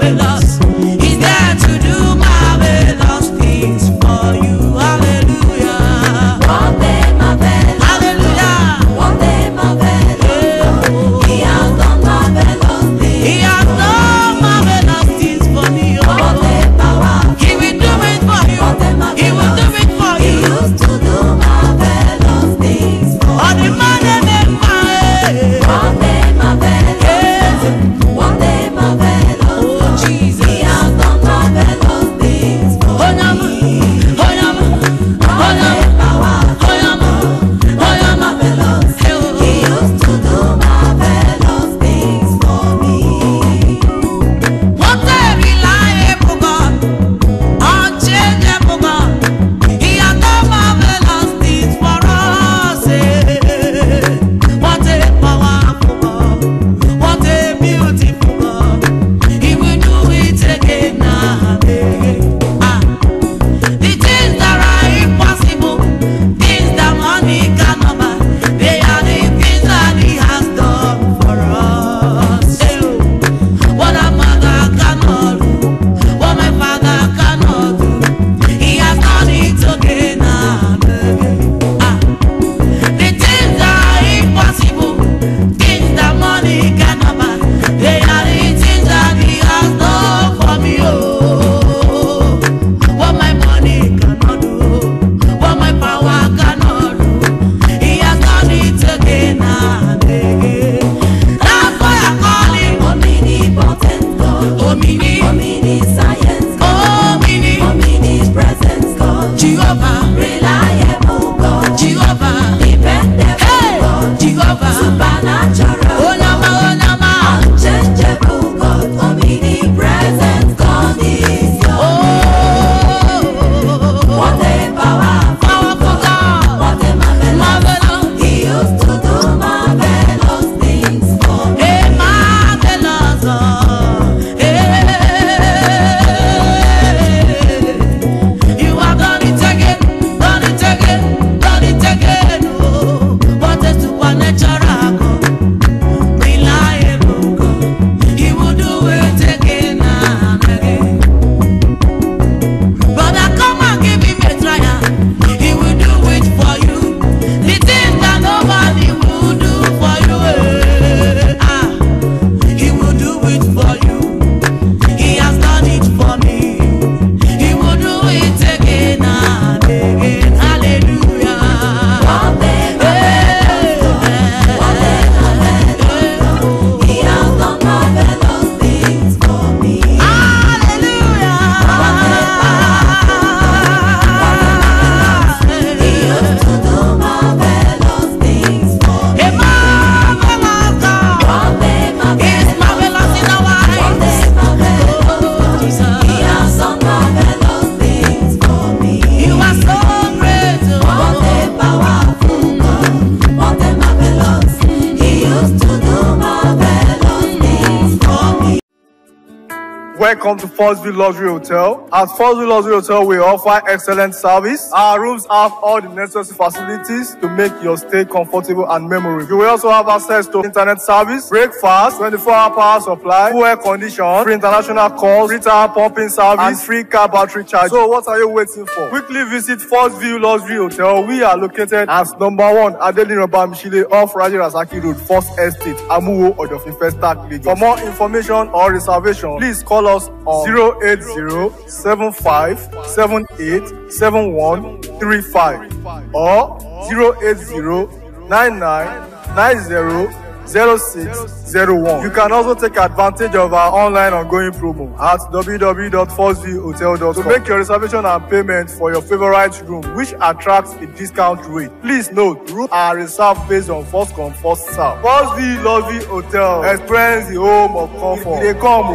marvelous. He's there to do marvelous things for you. Hallelujah. One day marvelous. Hallelujah. One day marvelous. He has done marvelous things. He has done marvelous things for me. One day power. He will do it for you. He will do it for He you. used to do marvelous things for On the me. man and the man. One day marvelous. One day marvelous. Oh, Jesus. He has done marvelous things for Oh, Yama. me. Oh, Yama. Oh, One day Yama. power. Oh, Yama. Oh, Yama. Marvelous. He used to do marvelous things for me. What a reliable God, unchangeable God. He has done marvelous things for us. What a powerful God, what a beautiful God. He will do it again and again. The things that are impossible, things that money cannot buy, they are the things that He has done for us. What a mother cannot do, what my father cannot do, He has done it again and again. The things that are impossible, things that money cannot buy, they are the things that He has done for me. Oh, what my money cannot do, what my power cannot do, He has done it again and again. That's why I call Him Omnipotent God. Omniscience God. Omnipresence God. Jehovah, Reliable God. Jehovah, Dependable hey, God. Jehovah, Supernatural oh God. Nama, Unchangeable God. Omnipresent God is your oh, What a powerful powerful God, What a marvelous. marvelous, He used to do marvelous things for me. hey, marvelous, you have done it again, done it again, done it again, oh, what a supernatural God, reliable God, He will do it again and again. Brother, come and give Him a trial, He will do it for you, the things that nobody will do for you, He will do it for you, He has done it for me, He will do it again and again. Hallelujah. One day marvelous. One day marvelous. He has done marvelous things for me. He used to do marvelous things for me. One day marvelous. One day marvelous. He has done marvelous things for me. One day powerful God. One day marvelous. He used to do marvelous things for me. Welcome to Forestville Luxury Hotel. At Forestville Luxury Hotel, we offer excellent service. Our rooms have all the necessary facilities to make your stay comfortable and memorable. You will also have access to internet service, breakfast, 24-hour power supply, full air condition, free international calls, free tire pumping service, and free car battery charge. So what are you waiting for? Quickly visit Forestville Luxury Hotel. We are located at #1 Adeline Bamishile off Raji Rasaki Road, First Estate, Amuwo, Odofin Festac, Lagos. For more information or reservation, please call us on 08075787135 or 08099900601. You can also take advantage of our online ongoing promo at www.forestvillehotel.com to make your reservation and payment for your favorite room, which attracts a discount rate. Please note, rooms are reserved based on first come, first serve. Forestville Luxury Hotel. Experience the home of comfort. They come.